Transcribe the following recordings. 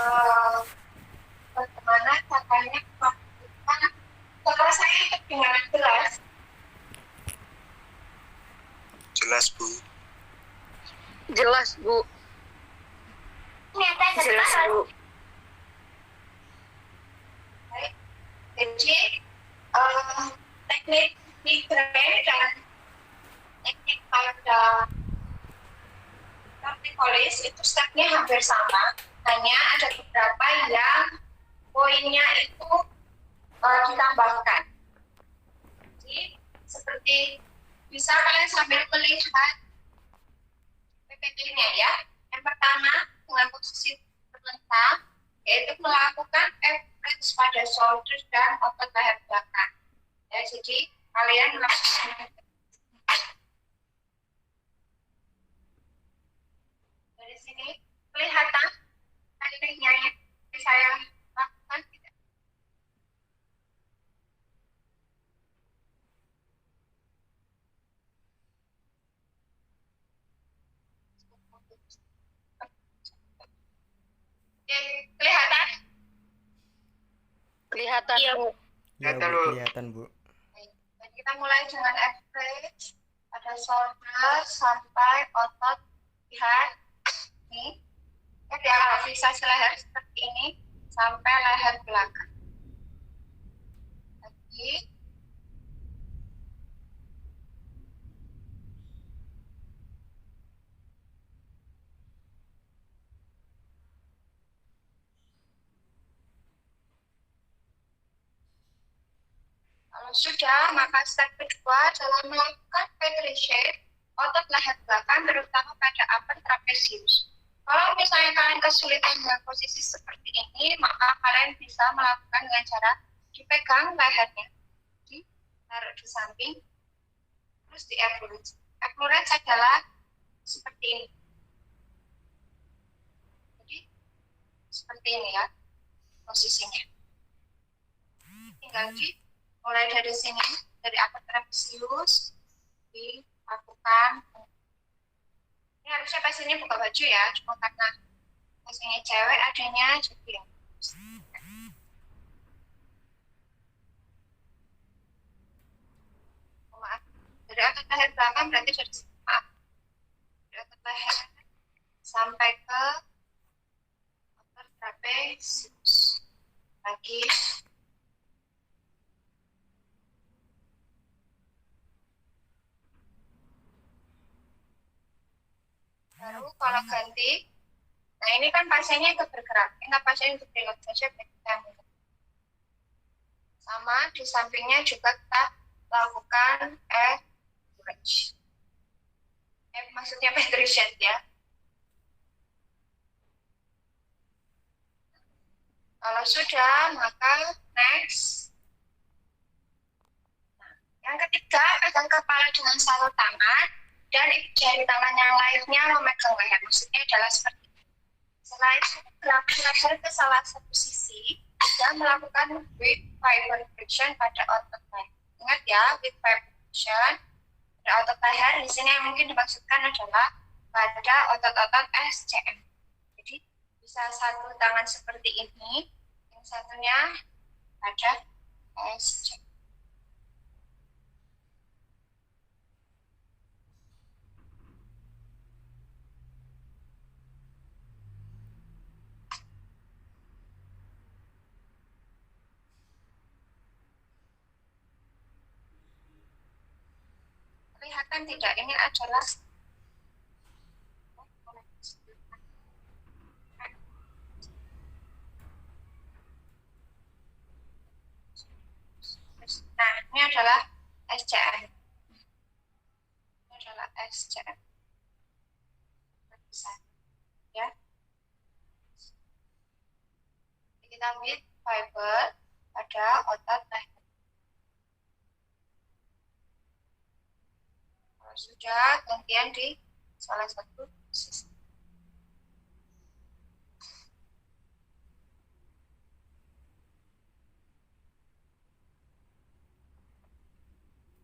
eh, bagaimana caranya melakukan, suara saya kedengaran jelas. Jelas, Bu. Jelas, Bu. Jelas, Bu. Baik. Jadi teknik migrain dan teknik pada torticollis itu stepnya hampir sama, hanya ada beberapa yang poinnya itu ditambahkan. Jadi seperti bisa kalian sambil melihat PPT-nya ya. Yang pertama dengan posisi terlentang, yaitu melakukan average pada shoulder dan otot leher belakang. Ya, jadi kalian lakukan dari sini kelihatan tekniknya yang saya lakukan tidak? Kelihatan? Kelihatan, Iya, Bu. Ya, Kelihatan, Bu, Bu. kelihatan, Bu. Dan kita mulai dengan average pada shoulder sampai otot lihat ini. Ya, fiksasi leher seperti ini sampai leher belakang. Lagi. Kalau sudah, maka step kedua adalah melakukan Petri shape otot leher belakang, terutama pada upper trapezius. Kalau misalnya kalian kesulitan dengan posisi seperti ini, maka kalian bisa melakukan dengan cara dipegang lehernya, ditaruh di samping, terus di average. Average adalah seperti ini. Jadi seperti ini ya posisinya. Tinggal mulai dari sini, dari upper trapezius dilakukan. Ini harusnya pas ini buka baju ya, cuma karena pas ini cewek adanya jadi ya. Maaf, dari otot leher belakang berarti dari sini, maaf, dari otot leher sampai ke upper trapezius lagi. Baru kalau ganti, nah ini kan pasiennya ikut bergerak, kita pasien untuk relaksasi kita sama di sampingnya juga kita lakukan average. Maksudnya Petri shape ya. Kalau sudah, maka next. Nah, yang ketiga, pegang kepala dengan satu tangan dan jari tangan yang lainnya memegang leher. Maksudnya adalah seperti ini. Setelah itu, gerakan leher ke salah satu sisi dan melakukan with vibration pada otot leher. Ingat ya, with vibration pada otot leher di sini yang mungkin dimaksudkan adalah pada otot-otot SCM. Jadi bisa satu tangan seperti ini, yang satunya pada SCM. Kelihatan tidak? Ini adalah nah, ini adalah SCM. Ini adalah SCM. Bisa, ya. Kita with fiber pada otot leher. Kalau sudah, gantian di salah satu sisi.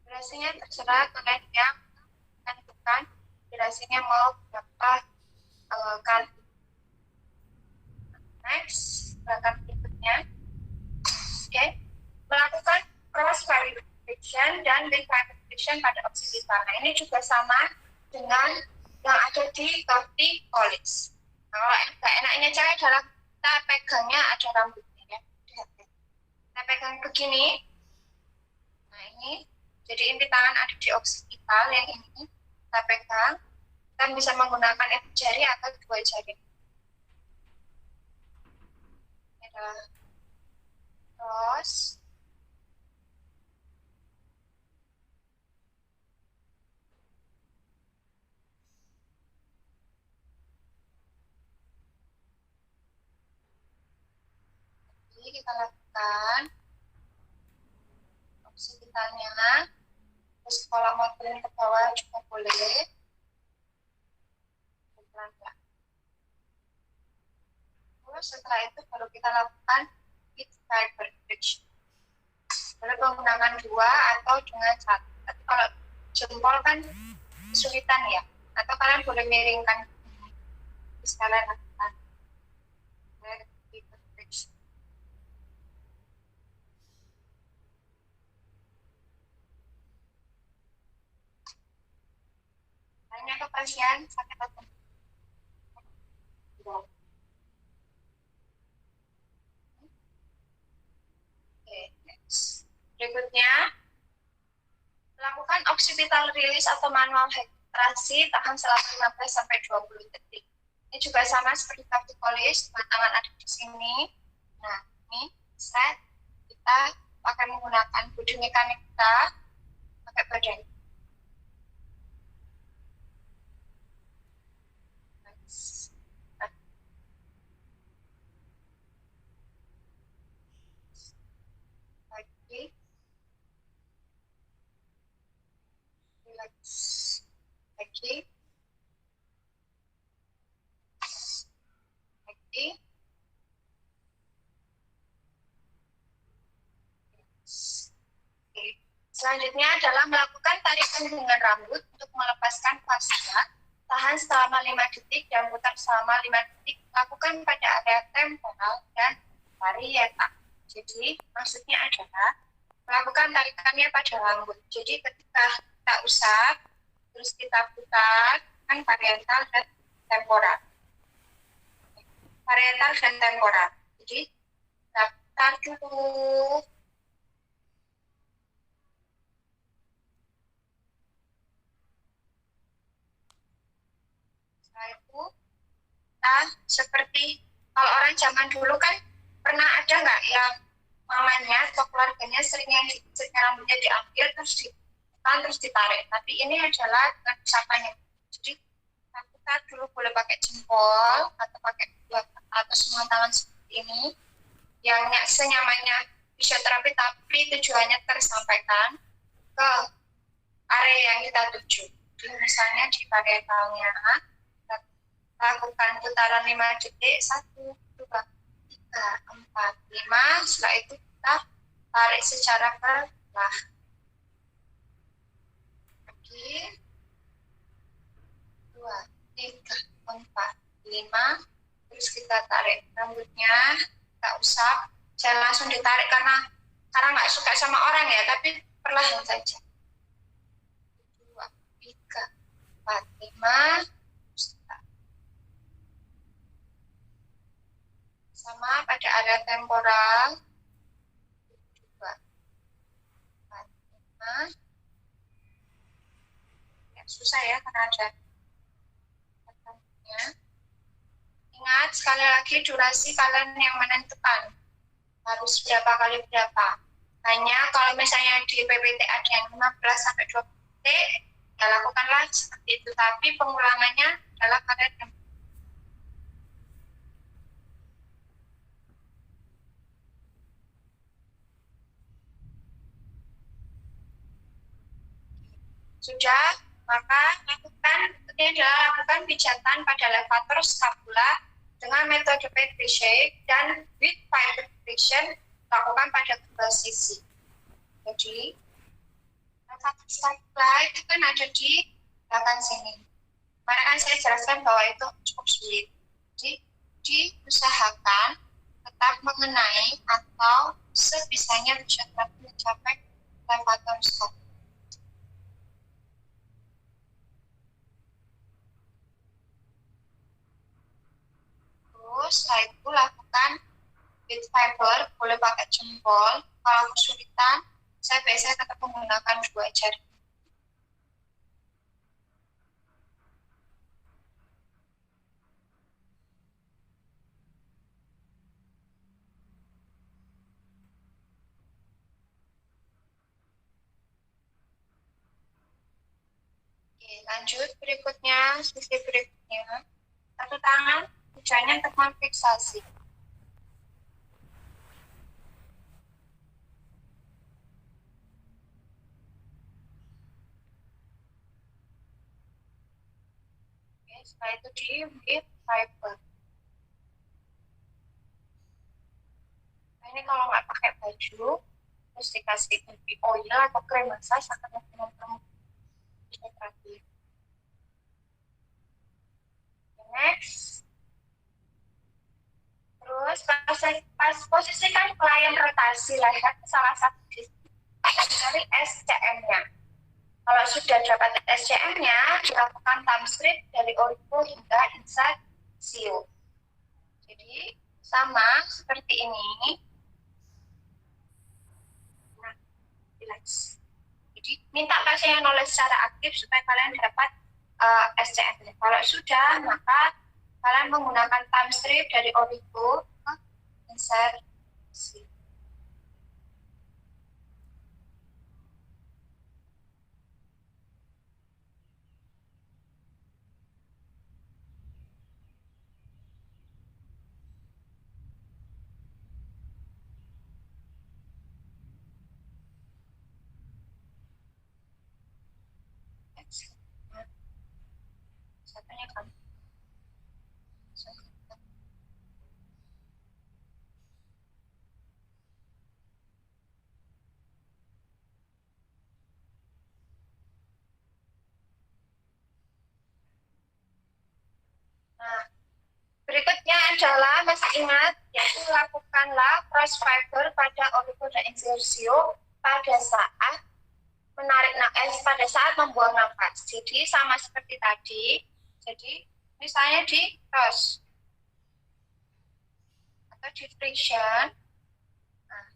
Durasinya terserah kalian yang menentukan durasinya mau berapa kali. Next. pasien pada oksipital. Nah, ini juga sama dengan yang ada di torticollis. Nah, kalau enggak enaknya cara adalah kita pegangnya ada rambutnya ya. Kita pegang begini. Nah, ini jadi inti tangan ada di oksipital, yang ini kita pegang. Kita bisa menggunakan jari atau 2 jari. Ini adalah terus jadi kita lakukan oksipitalnya. Terus kalau mau turun ke bawah juga boleh. Pelan-pelan. Terus setelah itu baru kita lakukan hip fiber friction. Boleh menggunakan 2 atau dengan 1. Tapi kalau jempol kan kesulitan ya. Atau kalian boleh miringkan. Terus kalian lakukan fiber friction. Tanya ke pasien sakit apa? Oke, next. Berikutnya, lakukan occipital release atau manual hidrasi tahan selama 15-20 detik. Ini juga sama seperti torticollis, tangan ada di sini. Nah, ini set kita pakai menggunakan body mekanik kita pakai badan. Lagi, relax lagi, lagi. Selanjutnya adalah melakukan tarikan dengan rambut untuk melepaskan fascia. Tahan selama 5 detik dan putar selama 5 detik. Lakukan pada area temporal dan parietal. Jadi maksudnya adalah melakukan tarikannya pada rambut. Jadi ketika kita usap, terus kita putar, kan parietal dan temporal. Parietal dan temporal. Jadi kita putar dulu. Setelah itu, kita seperti kalau orang zaman dulu kan pernah ada nggak yang mamanya atau keluarganya sering yang rambutnya diambil terus ditarik. Tapi ini adalah dengan usapannya. Jadi kita dulu boleh pakai jempol atau pakai atau semua tangan seperti ini yang senyamannya fisioterapi, tapi tujuannya tersampaikan ke area yang kita tuju. Jadi misalnya di parietalnya lakukan putaran 5 detik, 1, 2, 3, 4, 5. Setelah itu kita tarik secara perlahan. Lagi 2, 3, 4, 5. Terus kita tarik rambutnya, kita usap. Jangan langsung ditarik karena nggak suka sama orang ya, tapi perlahan saja. 2, 3, 4, 5. Sama pada area temporal. 2, 4, 5. Ya, susah ya karena ada pertanyaannya. Ingat sekali lagi durasi kalian yang menentukan harus berapa kali berapa. Hanya kalau misalnya di PPT ada yang 15-20 detik, ya lakukanlah seperti itu. Tapi pengulangannya adalah pada temporal. Sudah, maka berikutnya adalah lakukan pijatan pada levator scapula dengan metode Petri shake dan with fiber friction lakukan pada kedua sisi. Jadi, levator scapula itu kan ada di belakang sini. Kemarin kan saya jelaskan bahwa itu cukup sulit. Jadi, diusahakan tetap mengenai atau sebisanya fisioterapi mencapai levator scapula. Terus setelah itu lakukan with fiber, boleh pakai jempol. Kalau kesulitan, saya biasanya tetap menggunakan 2 jari. Oke, lanjut berikutnya, sisi berikutnya. Satu tangan, tujuannya untuk memfiksasi. Oke, setelah itu di with fiber. Nah, ini kalau nggak pakai baju, terus dikasih oil atau krim massage akan lebih mempermudah. Next. Terus pas posisikan klien rotasi leher ke salah satu sisi, cari SCM-nya. Kalau sudah dapat SCM-nya, dilakukan thumb strip dari origo hingga incisio. Jadi sama seperti ini. Nah, relax. Jadi minta pasiennya nulis secara aktif supaya kalian dapat SCM-nya. Kalau sudah, maka kalian menggunakan thumb strip dari origo ke incisio. Satunya kan. Nah, berikutnya adalah masih ingat, yaitu lakukanlah cross fiber pada origo dan incisio pada saat pada saat membuang nafas. Jadi sama seperti tadi. Jadi misalnya di cross atau di friction. Nah,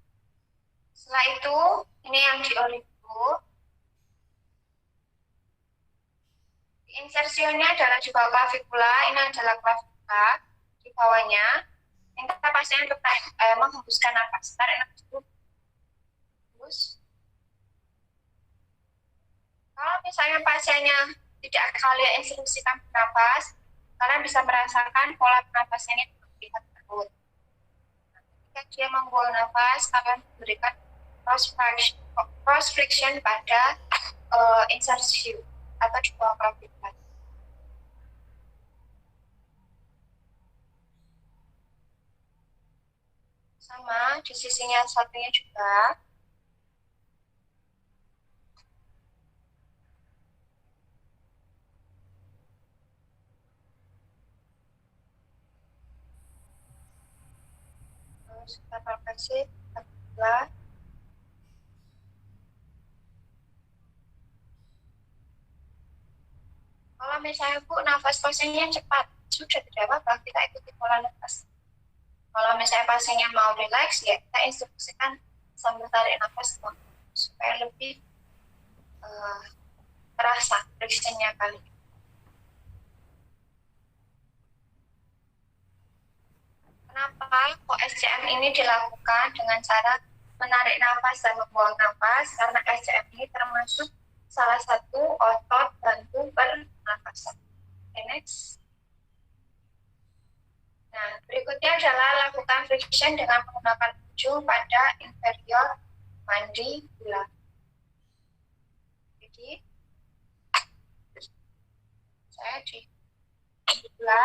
setelah itu ini yang di origo. Insersionya adalah di bawah clavicula, ini adalah clavicula di bawahnya. Yang kita pasien untuk menghembuskan nafas. Tarik nafas dulu. Hembus. Kalau misalnya pasiennya tidak kalian instruksikan bernafas, kalian bisa merasakan pola bernafasnya ini terlihat perut. Ketika dia membuang nafas, kalian memberikan cross friction pada insertion atau di bawah clavicula. Sama di sisinya satunya juga. Terus kita kasih clavicula. Kalau misalnya Bu, nafas pasiennya cepat, sudah tidak apa-apa, kita ikuti pola nafas. Kalau misalnya pasiennya mau relax, ya kita instruksikan sambil tarik nafas supaya lebih terasa frictionnya kali. Kenapa kok SCM ini dilakukan dengan cara menarik nafas dan membuang nafas? Karena SCM ini termasuk salah satu otot bantu pernafasan. Okay, next. Nah, berikutnya adalah lakukan friction dengan menggunakan ujung pada inferior mandibula. Jadi, saya di mandibula.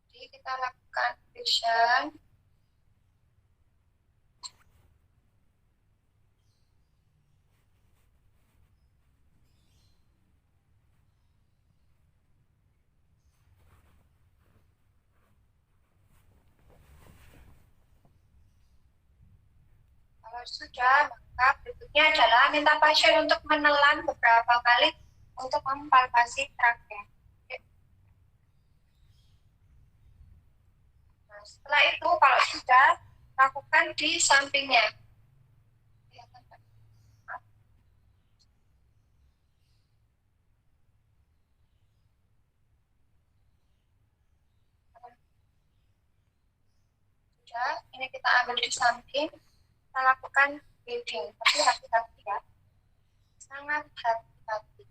Jadi, kita lakukan friction. Kalau Kalau sudah, maka berikutnya adalah minta pasien untuk menelan beberapa kali untuk mempalpasi trakea. Nah, setelah itu kalau sudah, lakukan di sampingnya. Sudah, ini kita ambil di samping, kita lakukan bleeding. Tapi hati-hati ya, sangat hati-hati.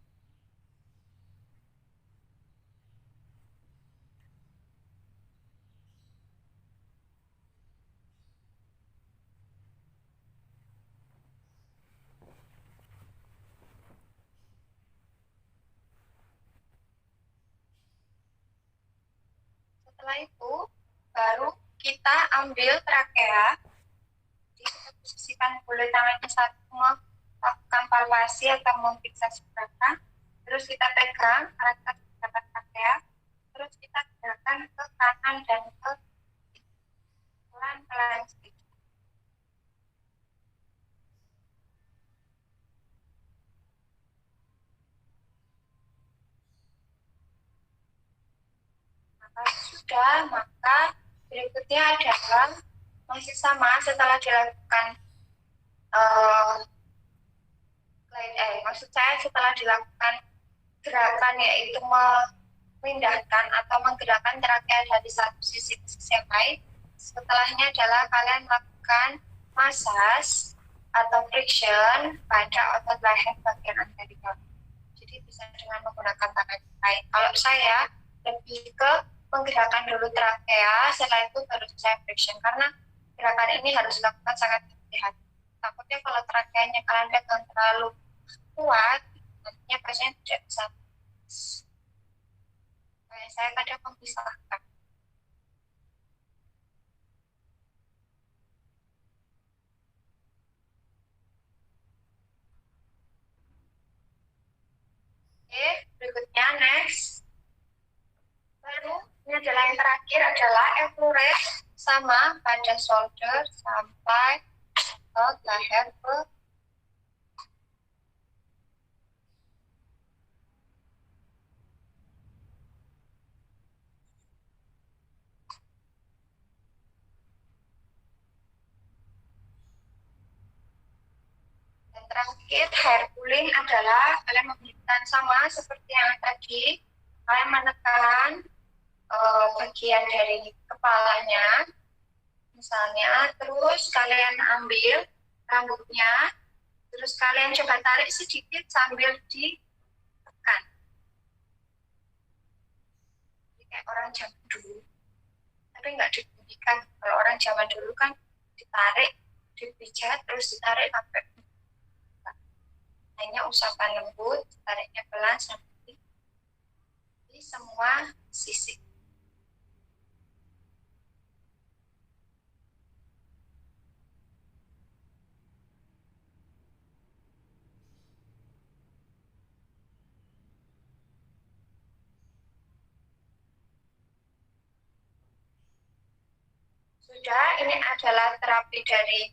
Setelah itu, baru kita ambil trakea, kita posisikan kulit tangannya satu, melakukan palpasi atau memfiksasi belakang, terus kita pegang atas trakea, terus kita gerakan ke kanan dan ke pelan-pelan sedikit. Sudah, maka berikutnya adalah masih sama setelah dilakukan maksud saya setelah dilakukan gerakan yaitu memindahkan atau menggerakkan trakea dari satu sisi ke sisi yang lain. Setelahnya adalah kalian melakukan massage atau friction pada otot leher bagian anterior. Jadi bisa dengan menggunakan tangan lain. Kalau saya lebih ke menggerakkan dulu trakea, setelah itu baru saya friction, karena gerakan ini harus dilakukan sangat hati-hati. Takutnya kalau trakeanya kalian pegang terlalu kuat, nantinya pasien tidak bisa. Saya kadang memisahkan. Oke, berikutnya next. Baru ini adalah yang terakhir adalah effleurate sama pada shoulder sampai ke leher ke terakhir. Hair pulling adalah kalian memberikan sama seperti yang tadi, kalian menekan bagian dari kepalanya misalnya, terus kalian ambil rambutnya, terus kalian coba tarik sedikit sambil ditekan. Jadi kayak orang zaman dulu, tapi nggak dibunyikan. Kalau orang zaman dulu kan ditarik, dipijat, terus ditarik sampai hanya usapan lembut, tariknya pelan sampai di semua sisi. Sudah, ini adalah terapi dari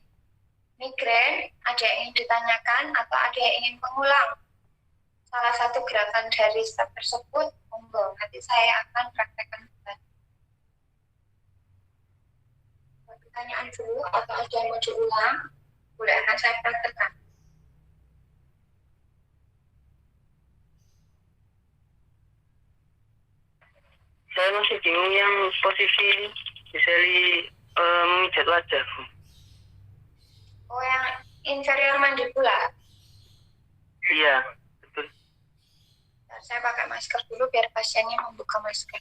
migrain. Ada yang ingin ditanyakan atau ada yang ingin mengulang salah satu gerakan dari step tersebut? Monggo, nanti saya akan praktekkan kembali. Pertanyaan dulu atau ada yang mau diulang, boleh akan saya praktekkan. Saya masih bingung yang posisi Giseli memijat wajah, Bu. Oh, yang inferior mandibula. Iya, betul. Saya pakai masker dulu biar pasiennya membuka masker.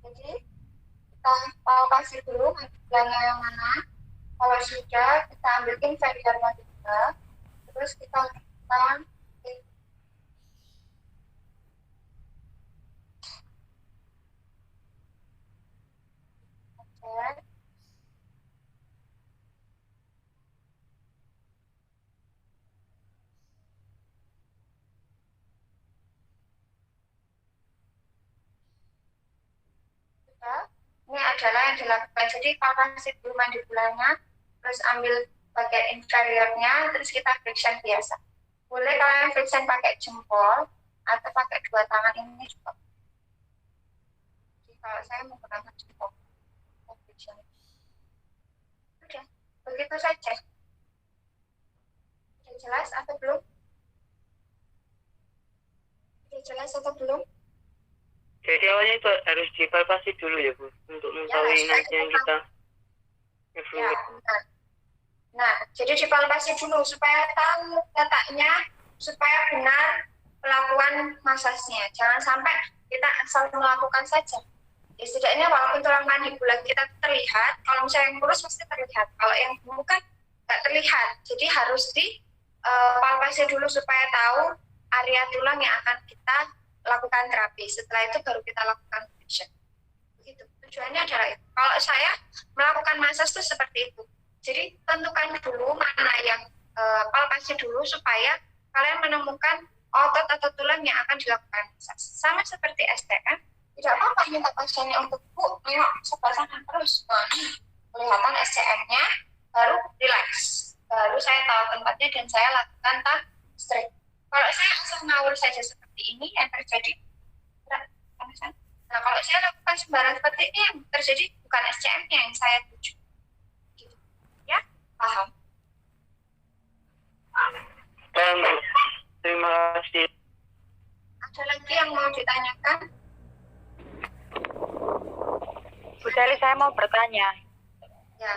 Jadi kita palpasi dulu mandibulanya yang mana. Kalau sudah, kita ambil inferior mandibula, terus kita lakukan adalah yang dilakukan. Jadi palpasi dulu mandibulanya, terus ambil bagian inferiornya, terus kita friction biasa. Boleh kalian friction pakai jempol atau pakai dua tangan ini juga. Jadi kalau saya menggunakan jempol, friction. Udah, begitu saja. Sudah jelas atau belum? Sudah jelas atau belum? Jadi awalnya itu harus dipalpasi dulu ya Bu, untuk mengetahui nanti yang kita Ya, benar. Nah, jadi dipalpasi dulu supaya tahu letaknya, supaya benar pelakuan masasnya. Jangan sampai kita asal melakukan saja. Ya, setidaknya walaupun tulang mandibula kita terlihat, kalau misalnya yang lurus pasti terlihat. Kalau yang bukan nggak terlihat. Jadi harus dipalpasi dulu supaya tahu area tulang yang akan kita lakukan terapi. Setelah itu baru kita lakukan friction. Begitu. Tujuannya adalah itu. Kalau saya melakukan masas itu seperti itu. Jadi tentukan dulu mana yang palpasi dulu supaya kalian menemukan otot atau tulang yang akan dilakukan masas. Sama seperti STM, tidak apa-apa minta pasiennya untuk Bu, nengok sebelah sana terus. Nah, kelihatan SCM-nya, baru relax. Baru saya tahu tempatnya dan saya lakukan straight. Kalau saya asal ngawur saja seperti ini, yang terjadi nah kalau saya lakukan sembarang seperti ini, yang terjadi bukan SCM-nya yang saya tuju. Gitu. Ya, paham? Paham. Terima kasih. Ada lagi yang mau ditanyakan? Bu Sally, saya mau bertanya. Ya.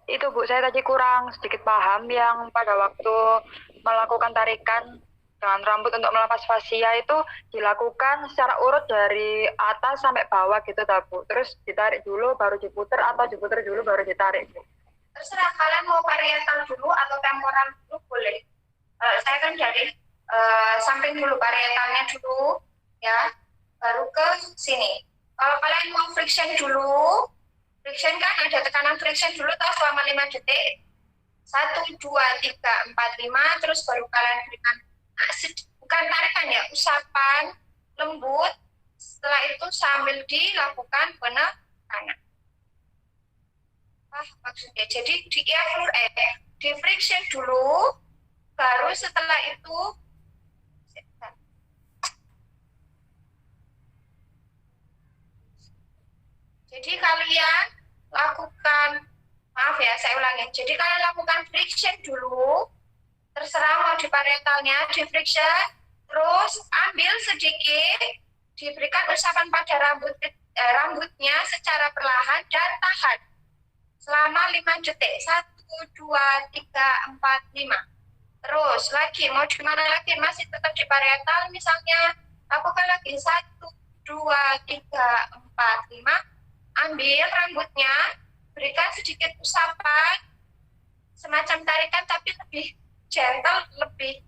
Itu Bu, saya tadi kurang sedikit paham yang pada waktu melakukan tarikan dengan rambut untuk melepas fasia itu dilakukan secara urut dari atas sampai bawah gitu tak Bu? Terus ditarik dulu baru diputer atau diputer dulu baru ditarik Bu? Terserah kalian mau parietal dulu atau temporal dulu boleh. Saya kan dari samping dulu, parietalnya dulu ya, baru ke sini. Kalau kalian mau friction dulu, friction kan ada tekanan friction dulu tahu selama 5 detik. 1, 2, 3, 4, 5, terus baru kalian berikan, bukan tarikan ya, usapan lembut. Setelah itu sambil dilakukan penekanan. Maksudnya jadi di friction dulu, baru setelah itu jadi kalian lakukan, maaf ya saya ulangi, jadi kalian lakukan friction dulu, terserah mau di parietalnya, di friction, terus ambil sedikit, diberikan usapan pada rambutnya secara perlahan dan tahan selama 5 detik. 1, 2, 3, 4, 5. Terus lagi, mau di mana lagi? Masih tetap di parietal misalnya. Lakukan lagi 1, 2, 3, 4, 5. Ambil rambutnya, berikan sedikit usapan, semacam tarikan tapi lebih gentle, lebih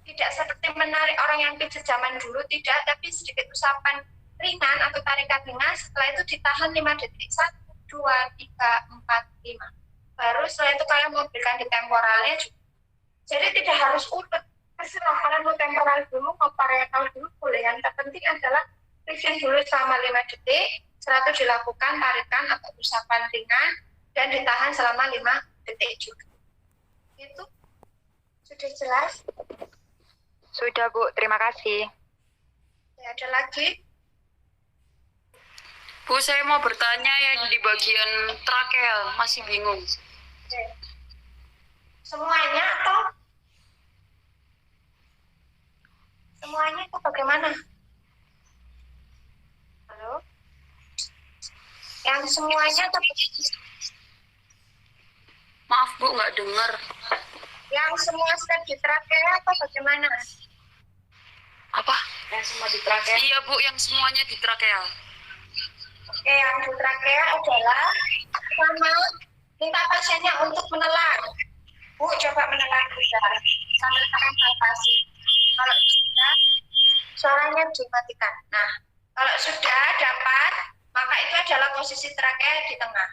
tidak seperti menarik orang yang pijat zaman dulu, tidak, tapi sedikit usapan ringan atau tarikan ringan. Setelah itu ditahan 5 detik. 1, 2, 3, 4, 5. Baru setelah itu kalian mau berikan di temporalnya juga. Jadi tidak harus urut. Terserah kalian mau temporal dulu, mau parietal dulu, boleh. Yang terpenting adalah friction dulu selama 5 detik. Setelah itu dilakukan tarikan atau usapan ringan dan ditahan selama 5 detik juga. Itu sudah jelas? Sudah Bu, terima kasih. Ya, ada lagi? Bu, saya mau bertanya yang di bagian trakeal, masih bingung. Oke. Semuanya atau? Semuanya itu bagaimana? Halo? Yang semuanya atau Maaf Bu, nggak dengar. yang semua step di trakea atau bagaimana? Apa? Yang semua di trakea? Iya Bu, yang semuanya di trakeal. Oke, yang di trakea adalah pertama minta pasiennya untuk menelan. Bu, coba menelan juga sambil kalian palpasi. Kalau sudah, suaranya dimatikan. Nah, kalau sudah dapat, maka itu adalah posisi trakea di tengah.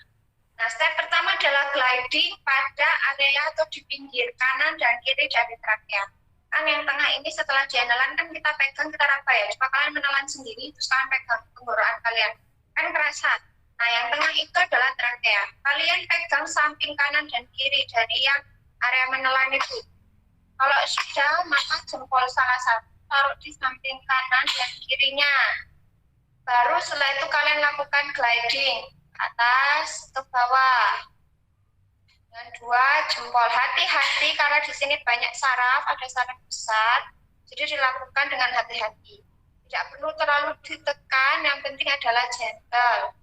Nah, step pertama adalah gliding pada area atau di pinggir kanan dan kiri dari trakea. Kan yang tengah ini setelah dia nelan kan kita pegang, kita raba ya. Coba kalian menelan sendiri, terus kalian pegang tenggorokan kalian. kan kerasa. Nah, yang tengah itu adalah trakea. Kalian pegang samping kanan dan kiri dari yang area menelan itu. Kalau sudah, maka jempol salah satu taruh di samping kanan dan kirinya. Baru setelah itu kalian lakukan gliding atas ke bawah dengan 2 jempol. Hati-hati karena di sini banyak saraf, ada saraf besar, jadi dilakukan dengan hati-hati. Tidak perlu terlalu ditekan, yang penting adalah gentle.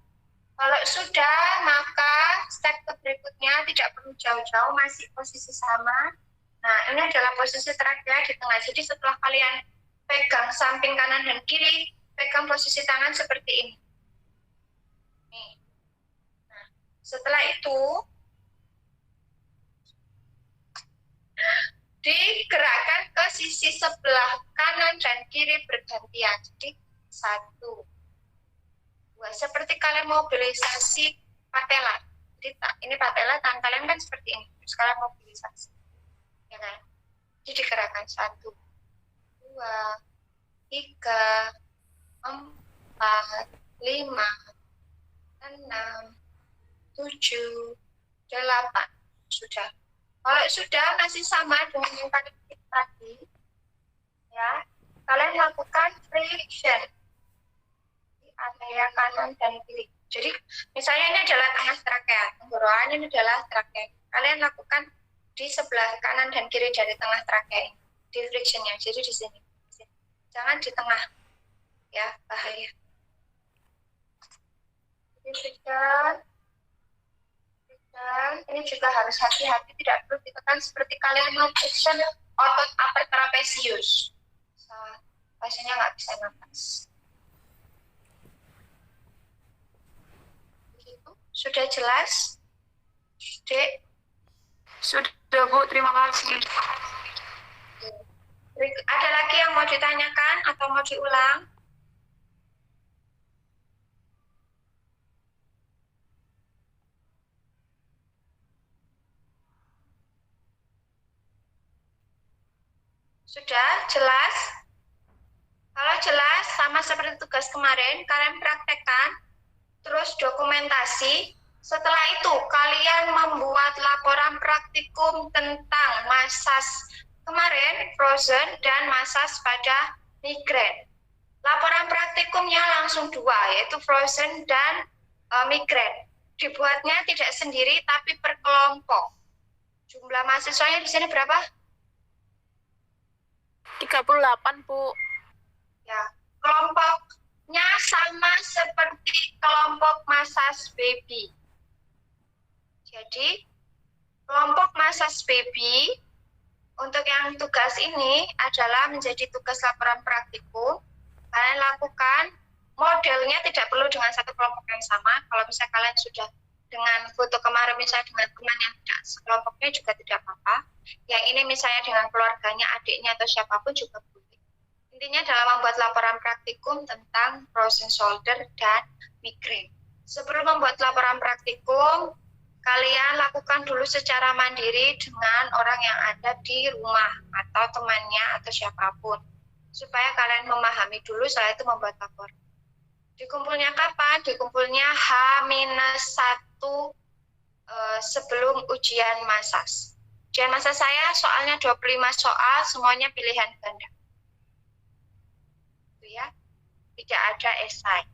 Kalau sudah, maka step berikutnya tidak perlu jauh-jauh, masih posisi sama. Nah, ini adalah posisi trakea di tengah. Jadi setelah kalian pegang samping kanan dan kiri, pegang posisi tangan seperti ini. Nih. Nah, setelah itu, digerakkan ke sisi sebelah kanan dan kiri bergantian. Jadi 1, 2. Seperti kalian mobilisasi patella. Jadi ini patella, tangan kalian kan seperti ini. Terus kalian mobilisasi. Ya kan? Jadi digerakkan 1, 2, 3, 4, 5, 6, 7, 8. Sudah. Kalau sudah masih sama dengan yang tadi, ya, kalian lakukan friction di area kanan dan kiri. Jadi, misalnya ini adalah tengah trakea, tenggorokan ini adalah trakea. Kalian lakukan di sebelah kanan dan kiri dari tengah trakea ini, di frictionnya. Jadi di sini, jangan di tengah, ya, bahaya. Jadi friction. Dan ini juga harus hati-hati, tidak perlu ditekan seperti kalian friction otot upper trapezius. Pasiennya nggak bisa nafas. Begitu. Sudah jelas, Dek? Sudah Bu, terima kasih. Ada lagi yang mau ditanyakan atau mau diulang? Sudah jelas? Kalau jelas, sama seperti tugas kemarin, kalian praktekkan, terus dokumentasi. Setelah itu, kalian membuat laporan praktikum tentang masas kemarin, frozen, dan masas pada migrain. Laporan praktikumnya langsung 2, yaitu frozen dan migrain. Dibuatnya tidak sendiri, tapi per kelompok. Jumlah mahasiswanya di sini berapa? 38 Bu. Ya, kelompoknya sama seperti kelompok masas baby. Jadi, kelompok masas baby untuk yang tugas ini adalah menjadi tugas laporan praktikum. Kalian lakukan, modelnya tidak perlu dengan satu kelompok yang sama. Kalau misalnya kalian sudah dengan foto kemarin misalnya dengan teman yang tidak sekelompoknya juga tidak apa-apa. Yang ini misalnya dengan keluarganya, adiknya atau siapapun juga boleh. Intinya adalah membuat laporan praktikum tentang frozen shoulder dan migrain. Sebelum membuat laporan praktikum, kalian lakukan dulu secara mandiri dengan orang yang ada di rumah atau temannya atau siapapun. Supaya kalian memahami dulu, setelah itu membuat laporan. Dikumpulnya kapan? Dikumpulnya H-1 sebelum ujian masas. Ujian masas saya soalnya 25 soal, semuanya pilihan ganda. Itu ya. Tidak ada esai.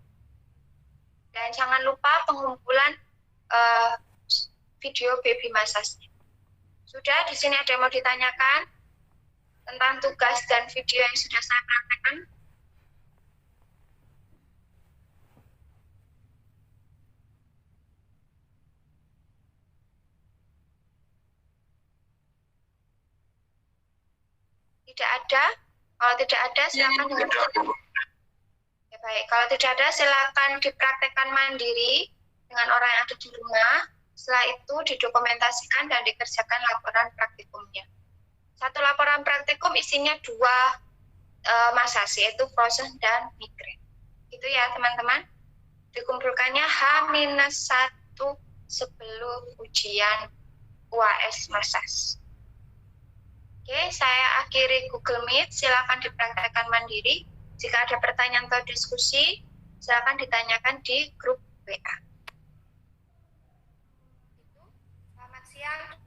Dan jangan lupa pengumpulan video baby masasnya. Sudah, di sini ada yang mau ditanyakan tentang tugas dan video yang sudah saya praktekkan? Tidak ada? Kalau tidak ada, silakan dengan ya, baik. Kalau tidak ada, silakan dipraktekkan mandiri dengan orang yang ada di rumah. Setelah itu didokumentasikan dan dikerjakan laporan praktikumnya. Satu laporan praktikum isinya 2 masas, yaitu frozen dan migrain. Itu ya teman-teman. Dikumpulkannya H-1 sebelum ujian UAS masas. Oke, saya akhiri Google Meet. Silakan dipraktekkan mandiri. Jika ada pertanyaan atau diskusi, silakan ditanyakan di grup WA. Selamat siang.